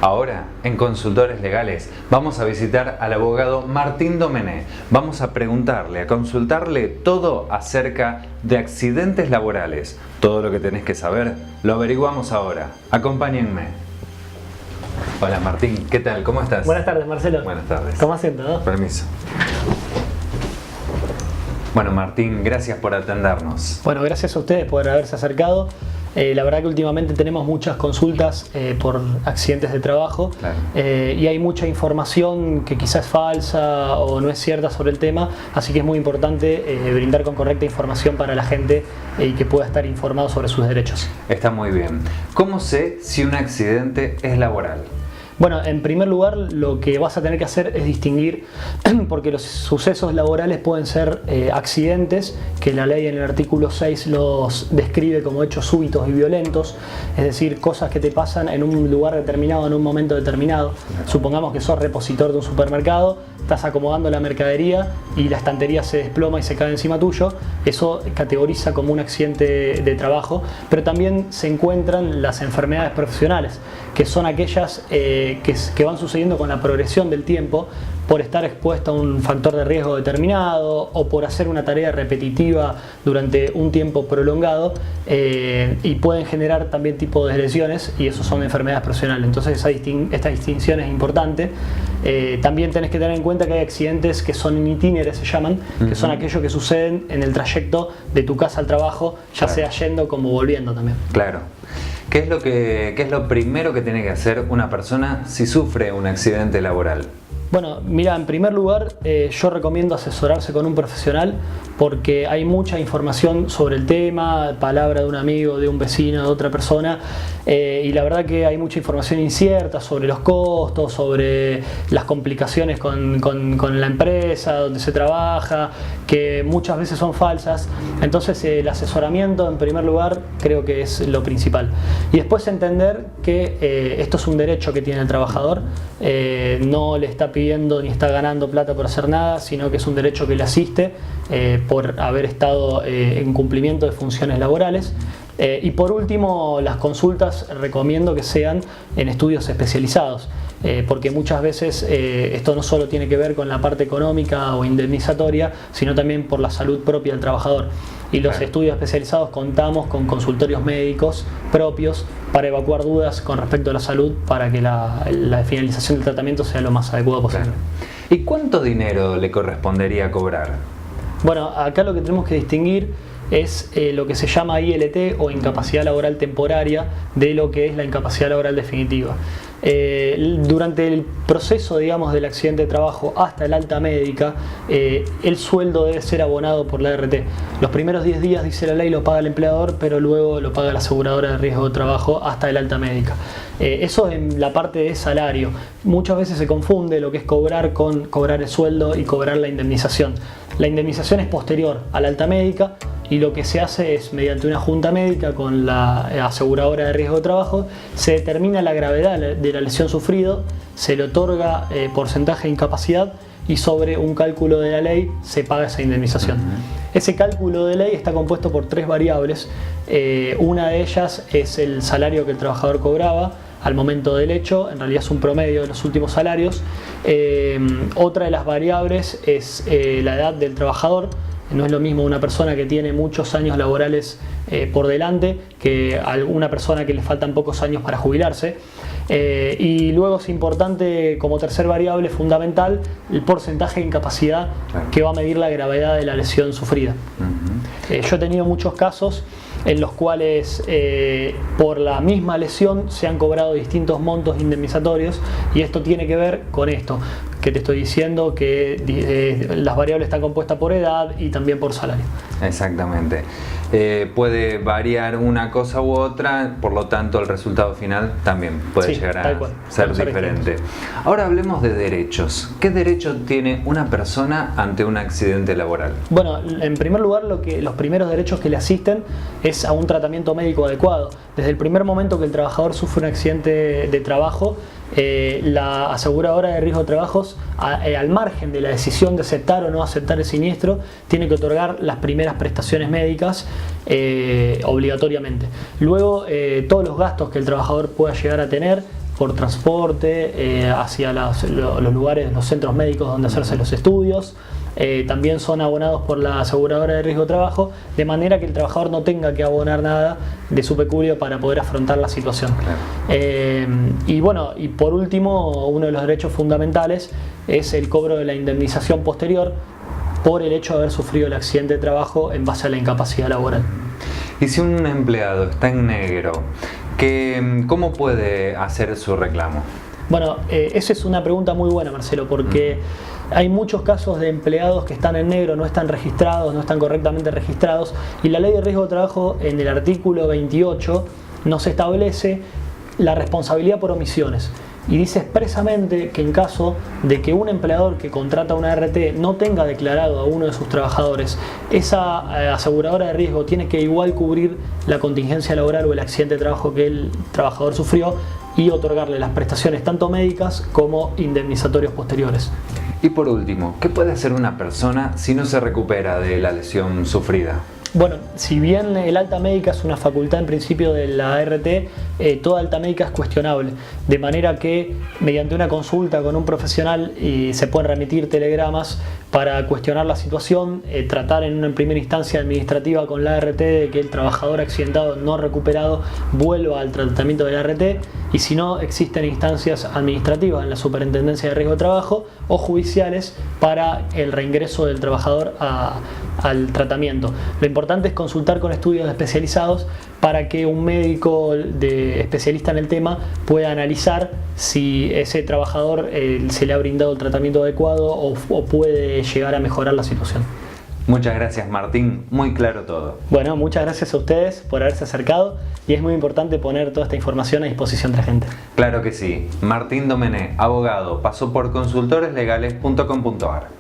Ahora, en Consultores Legales, vamos a visitar al abogado Martín Domenech. Vamos a preguntarle, a consultarle todo acerca de accidentes laborales. Todo lo que tenés que saber lo averiguamos ahora. Acompáñenme. Hola Martín, ¿qué tal? ¿Cómo estás? Buenas tardes, Marcelo. Buenas tardes. ¿Cómo has todo? Permiso. Bueno, Martín, gracias por atendernos. Bueno, gracias a ustedes por haberse acercado. La verdad que últimamente tenemos muchas consultas por accidentes de trabajo. Claro. Y hay mucha información que quizás es falsa o no es cierta sobre el tema, así que es muy importante brindar con correcta información para la gente y que pueda estar informado sobre sus derechos. Está muy bien. ¿Cómo sé si un accidente es laboral? Bueno, en primer lugar lo que vas a tener que hacer es distinguir, porque los sucesos laborales pueden ser accidentes, que la ley en el artículo 6 los describe como hechos súbitos y violentos, es decir, cosas que te pasan en un lugar determinado, en un momento determinado. Supongamos que sos repositor de un supermercado, estás acomodando la mercadería y la estantería se desploma y se cae encima tuyo. Eso categoriza como un accidente de trabajo, pero también se encuentran las enfermedades profesionales, que son aquellas que van sucediendo con la progresión del tiempo por estar expuesto a un factor de riesgo determinado o por hacer una tarea repetitiva durante un tiempo prolongado, y pueden generar también tipo de lesiones, y eso son enfermedades profesionales. Entonces esta distinción es importante. También tenés que tener en cuenta que hay accidentes que son in itinere, se llaman, que son aquellos que suceden en el trayecto de tu casa al trabajo, ya sea yendo como volviendo también. Claro. ¿Qué es lo primero que tiene que hacer una persona si sufre un accidente laboral? Bueno, mira, en primer lugar yo recomiendo asesorarse con un profesional, porque hay mucha información sobre el tema, palabra de un amigo, de un vecino, de otra persona, y la verdad que hay mucha información incierta sobre los costos, sobre las complicaciones con la empresa donde se trabaja, que muchas veces son falsas. Entonces el asesoramiento en primer lugar creo que es lo principal. Y después entender que esto es un derecho que tiene el trabajador, no le está pidiendo ni está ganando plata por hacer nada, sino que es un derecho que le asiste por haber estado en cumplimiento de funciones laborales. Y por último, las consultas recomiendo que sean en estudios especializados, porque muchas veces esto no solo tiene que ver con la parte económica o indemnizatoria, sino también por la salud propia del trabajador. Y los estudios especializados contamos con consultorios médicos propios para evacuar dudas con respecto a la salud, para que la finalización del tratamiento sea lo más adecuado posible. Claro. ¿Y cuánto dinero le correspondería cobrar? Bueno, acá lo que tenemos que distinguir es lo que se llama ILT o incapacidad laboral temporaria de lo que es la incapacidad laboral definitiva. Durante el proceso, digamos, del accidente de trabajo hasta el alta médica, el sueldo debe ser abonado por la ART. Los primeros 10 días, dice la ley, lo paga el empleador, pero luego lo paga la aseguradora de riesgo de trabajo hasta el alta médica. Eso en la parte de salario. Muchas veces se confunde lo que es cobrar con cobrar el sueldo y cobrar la indemnización. La indemnización es posterior a la alta médica, y lo que se hace es, mediante una junta médica con la aseguradora de riesgo de trabajo, se determina la gravedad de la lesión sufrida, se le otorga porcentaje de incapacidad, y sobre un cálculo de la ley se paga esa indemnización. Ese cálculo de ley está compuesto por 3 variables. Una de ellas es el salario que el trabajador cobraba al momento del hecho, en realidad es un promedio de los últimos salarios. Otra de las variables es la edad del trabajador. No es lo mismo una persona que tiene muchos años laborales por delante que una persona que le faltan pocos años para jubilarse. Y luego es importante, como tercer variable fundamental, el porcentaje de incapacidad que va a medir la gravedad de la lesión sufrida. Yo he tenido muchos casos en los cuales por la misma lesión se han cobrado distintos montos indemnizatorios, y esto tiene que ver con esto que te estoy diciendo, que las variables están compuestas por edad y también por salario. Exactamente. Puede variar una cosa u otra, por lo tanto el resultado final también puede llegar a ser diferente. Ahora hablemos de derechos. ¿Qué derecho tiene una persona ante un accidente laboral? Bueno, en primer lugar los primeros derechos que le asisten es a un tratamiento médico adecuado. Desde el primer momento que el trabajador sufre un accidente de trabajo, la aseguradora de riesgo de trabajos, al margen de la decisión de aceptar o no aceptar el siniestro, tiene que otorgar las primeras prestaciones médicas obligatoriamente. Luego, todos los gastos que el trabajador pueda llegar a tener por transporte hacia los lugares, los centros médicos donde hacerse los estudios. También son abonados por la aseguradora de riesgo de trabajo, de manera que el trabajador no tenga que abonar nada de su peculio para poder afrontar la situación. Claro. Y bueno, y por último, uno de los derechos fundamentales es el cobro de la indemnización posterior por el hecho de haber sufrido el accidente de trabajo en base a la incapacidad laboral. Y si un empleado está en negro, ¿cómo puede hacer su reclamo? Bueno, esa es una pregunta muy buena, Marcelo, porque hay muchos casos de empleados que están en negro, no están registrados, no están correctamente registrados, y la ley de riesgo de trabajo en el artículo 28 nos establece la responsabilidad por omisiones. Y dice expresamente que en caso de que un empleador que contrata una ART no tenga declarado a uno de sus trabajadores, esa aseguradora de riesgo tiene que igual cubrir la contingencia laboral o el accidente de trabajo que el trabajador sufrió y otorgarle las prestaciones tanto médicas como indemnizatorios posteriores. Y por último, ¿qué puede hacer una persona si no se recupera de la lesión sufrida? Bueno, si bien el alta médica es una facultad en principio de la ART, toda alta médica es cuestionable, de manera que mediante una consulta con un profesional se pueden remitir telegramas para cuestionar la situación, tratar en una primera instancia administrativa con la ART de que el trabajador accidentado no recuperado vuelva al tratamiento de la ART, y si no, existen instancias administrativas en la Superintendencia de Riesgo de Trabajo o judiciales para el reingreso del trabajador al tratamiento. Lo importante es consultar con estudios especializados para que un médico especialista en el tema pueda analizar si ese trabajador se le ha brindado el tratamiento adecuado o puede llegar a mejorar la situación. Muchas gracias, Martín, muy claro todo. Bueno, muchas gracias a ustedes por haberse acercado, y es muy importante poner toda esta información a disposición de la gente. Claro que sí. Martín Domené, abogado, pasó por consultoreslegales.com.ar.